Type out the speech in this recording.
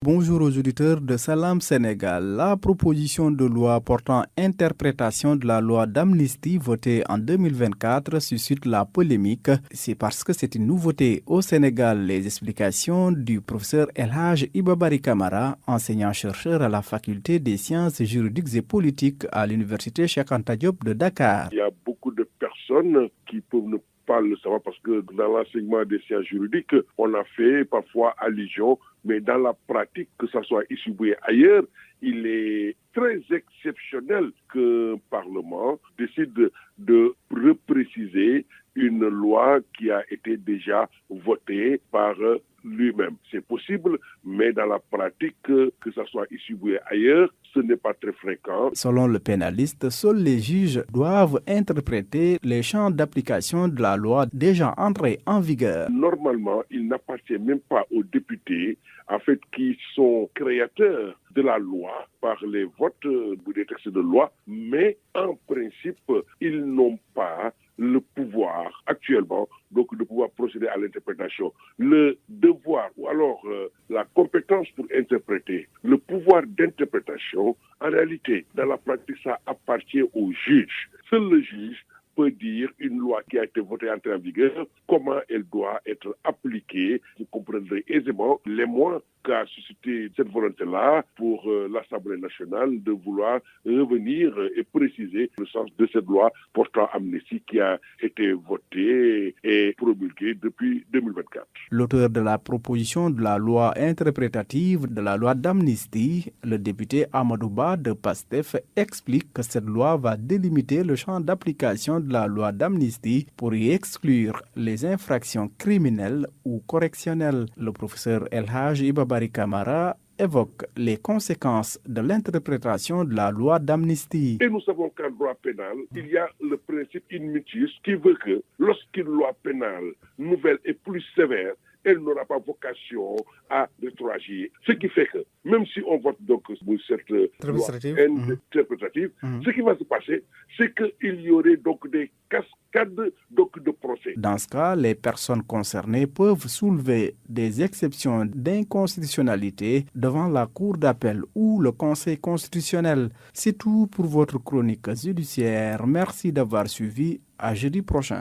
Bonjour aux auditeurs de Salam Sénégal. La proposition de loi portant interprétation de la loi d'amnistie votée en 2024 suscite la polémique. C'est parce que c'est une nouveauté au Sénégal. Les explications du professeur El Hadj Ibabari Kamara, enseignant-chercheur à la faculté des sciences juridiques et politiques à l'université Cheikh Anta Diop de Dakar. Il y a beaucoup de personnes qui peuvent ne pas le savoir parce que dans l'enseignement des sciences juridiques, on a fait parfois allusion, mais dans la pratique, que ça soit ici ou ailleurs, il est très exceptionnel qu'un Parlement décide de repréciser une loi qui a été déjà votée par lui-même. C'est possible, mais dans la pratique, que ce soit ici ou ailleurs, ce n'est pas très fréquent. Selon le pénaliste, seuls les juges doivent interpréter les champs d'application de la loi déjà entrée en vigueur. Normalement, il n'appartient même pas aux députés, en fait, qui sont créateurs de la loi par les votes des textes de loi, mais en principe, ils n'ont pas le pouvoir actuellement, donc de pouvoir procéder à l'interprétation. Le devoir ou alors la compétence pour interpréter, le pouvoir d'interprétation, en réalité, dans la pratique, ça appartient au juge. Seul le juge peut dire une loi qui a été votée entrée en vigueur, comment elle doit être appliquée. Vous comprendrez aisément l'émoi qu'a suscité cette volonté-là pour l'Assemblée nationale de vouloir revenir et préciser le sens de cette loi portant amnistie qui a été votée et promulguée depuis 2024. L'auteur de la proposition de la loi interprétative de la loi d'amnistie, le député Amadou Ba de PASTEF, explique que cette loi va délimiter le champ d'application de la loi d'amnistie pour y exclure les infractions criminelles ou correctionnelles. Le professeur El Hadj Ibabari Kamara évoque les conséquences de l'interprétation de la loi d'amnistie. Et nous savons qu'en droit pénal, il y a le principe in mutuis qui veut que lorsqu'une loi pénale nouvelle est plus sévère, elle n'aura pas vocation à rétroagir. Ce qui fait que, même si on vote donc pour cette loi interprétative, ce qui va se passer, c'est qu'il y aurait donc des cascades donc de procès. Dans ce cas, les personnes concernées peuvent soulever des exceptions d'inconstitutionnalité devant la Cour d'appel ou le Conseil constitutionnel. C'est tout pour votre chronique judiciaire. Merci d'avoir suivi. À jeudi prochain.